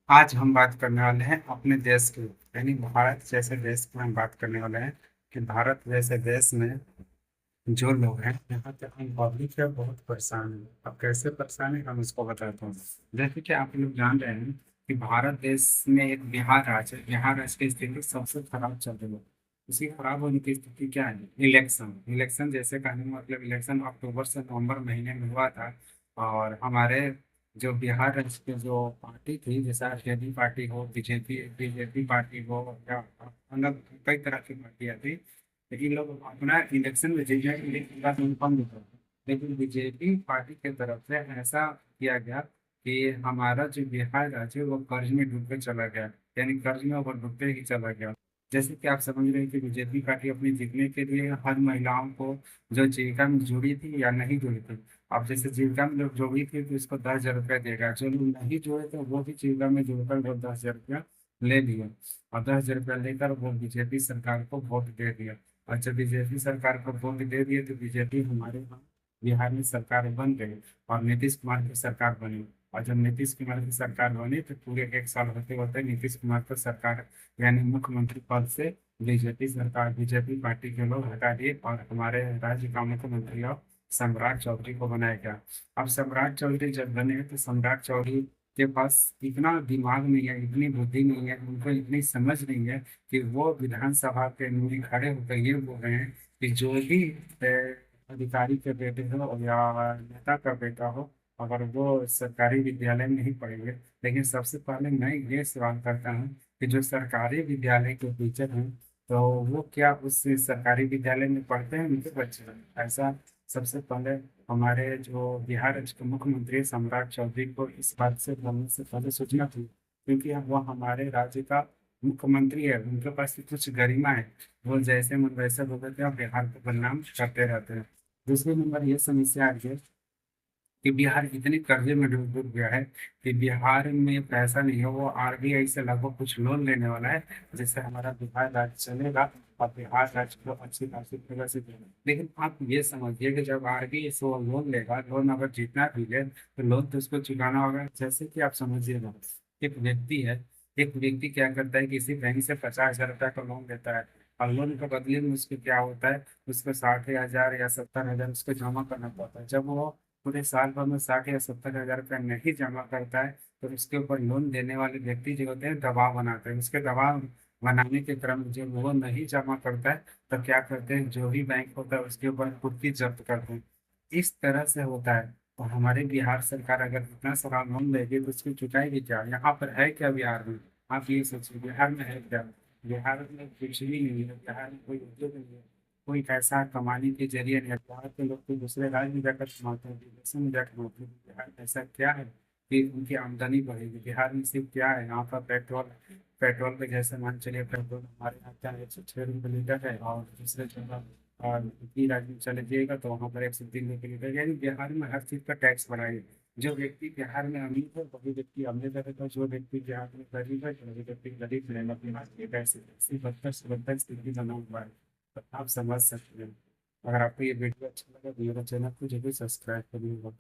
आज हम बात करने वाले हैं अपने देश की, यानी भारत जैसे देश की हम बात करने वाले हैं कि भारत जैसे देश में जो लोग हैं यहाँ पे हम पब्लिक है बहुत परेशान है। अब कैसे परेशान है हम इसको बताता हूँ। जैसे कि आप लोग जान रहे हैं कि भारत देश में एक बिहार राज्य है। बिहार राज्य की स्थिति सबसे खराब चल रही है। उसकी खराब होने की स्थिति क्या है? इलेक्शन। इलेक्शन जैसे कहने का मतलब इलेक्शन अक्टूबर से नवंबर महीने में हुआ था। और हमारे जो बिहार राज्य की जो पार्टी थी, जैसे आरजेडी पार्टी हो, बीजेपी बीजेपी पार्टी हो, या अलग कई तरह की पार्टियां थी। लेकिन लोग अपना इलेक्शन में जीतने के लिए पूरा कम नहीं करते। लेकिन बीजेपी पार्टी की तरफ से ऐसा किया गया कि हमारा जो बिहार राज्य है वो कर्ज में डूब के चला गया। यानी कर्ज में वो डूबते ही चला गया। जैसे कि आप समझ रहे हैं कि बीजेपी पार्टी अपनी जीतने के लिए हर महिलाओं को जो जीविका में जुड़ी थी या नहीं जुड़ी थी। अब जैसे जीविका में लोग जुड़ी थी तो इसको 10,000 रुपया देगा। जो लोग नहीं जुड़े थे वो भी जीविका में जुड़कर लोग 10,000 रुपया ले लिए। और 10,000 रुपया लेकर वो बीजेपी सरकार को वोट दे दिया। और जब बीजेपी सरकार को वोट दे दिए तो बीजेपी हमारे यहाँ बिहार में सरकार बन गई। और नीतीश कुमार की सरकार बनी। और जब नीतीश कुमार की सरकार बनी तो पूरे एक साल होते होते नीतीश कुमार को सरकार यानी मुख्यमंत्री पद से बीजेपी पार्टी के लोग हटा दिए और हमारे राज्य का मुख्यमंत्री अब सम्राट चौधरी को बनाया गया। अब सम्राट चौधरी जब बने तो सम्राट चौधरी के पास इतना दिमाग नहीं है, इतनी बुद्धि नहीं है, उनको इतनी समझ नहीं है कि वो विधानसभा के में खड़े होकर ये बोल रहे हैं कि जो भी अधिकारी के बेटे हो या नेता का बेटा हो, अगर वो सरकारी विद्यालय में ही पढ़ेंगे। लेकिन सबसे पहले मैं ये सवाल करता हूँ कि जो सरकारी विद्यालय के टीचर हैं तो वो क्या उस सरकारी विद्यालय में पढ़ते हैं उनके बच्चे? ऐसा सबसे पहले हमारे जो बिहार राज्य के मुख्यमंत्री सम्राट चौधरी को इस बात से बोलने से पहले सोचना चाहिए। क्योंकि वो हमारे राज्य का मुख्यमंत्री है, उनके पास भी कुछ गरिमा है। वो जैसे मन वैसे बोल देते हैं और बिहार को बदनाम करते रहते हैं। दूसरी नंबर ये समस्या आ रही है कि बिहार इतने कर्जे में डूब डूब गया है कि बिहार में पैसा नहीं है। वो आरबीआई से लगभग कुछ लोन लेने वाला है जिससे हमारा बिहार राज्य चलेगा और बिहार राज्य को अच्छी खासी तरह से देगा। लेकिन आप ये समझिए कि जब आरबीआई से वो लोन लेगा, लोन अगर जितना भी ले तो लोन तो उसको चुकाना होगा। जैसे कि आप समझिएगा, एक व्यक्ति है, एक व्यक्ति क्या करता है, किसी बैंक से 50,000 रुपया का लोन लेता है। और लोन के बदले में उसको क्या होता है, उसको 60,000 या 70,000 उसको जमा करना पड़ता है। जब वो पूरे साल भर में 60 या 70 हजार रुपया नहीं जमा करता है तो उसके ऊपर लोन देने वाले व्यक्ति जो होते हैं दबाव बनाते हैं। उसके दबाव बनाने के क्रम में जब वो नहीं जमा करता है तो क्या करते हैं, जो भी बैंक होता है उसके ऊपर कुर्की जब्त करते हैं। इस तरह से होता है। तो हमारे बिहार सरकार अगर इतना सारा लोन लेगी तो उसकी चुकाएगी क्या? यहाँ पर है क्या बिहार में? आप ये सोचिए, बिहार में है क्या? बिहार में कुछ भी नहीं है। बिहार में कोई उद्योग नहीं है, कोई पैसा कमाने के जरिए नहीं है। बिहार के लोग तो दूसरे राज्य में जाकर कमाते हैं, विदेशों में जाकर कमाते हैं। बिहार में ऐसा क्या है कि उनकी आमदनी बढ़ेगी? बिहार में सिर्फ क्या है, यहाँ पर पेट्रोल पेट्रोल पे जैसे मान चलिए, पेट्रोल हमारे यहाँ क्या 106 रुपये लीटर है और दूसरे जगह और दूसरी राज्य में चले जाइएगा तो वहाँ पर 103 रुपये लीटर। यानी बिहार में हर चीज़ का टैक्स बढ़ाइए। जो व्यक्ति बिहार में अमीर है वही व्यक्ति अमीर रहेगा, जो व्यक्ति बिहार में गरीब है वही व्यक्ति गरीब रहेगा। बिहार के पैसे ऐसी बदतर से बदतर स्थिति बना हुआ है। तो आप समझ सकते हैं। अगर आपको ये वीडियो अच्छा लगा तो मेरा चैनल को जरूर सब्सक्राइब करिएगा।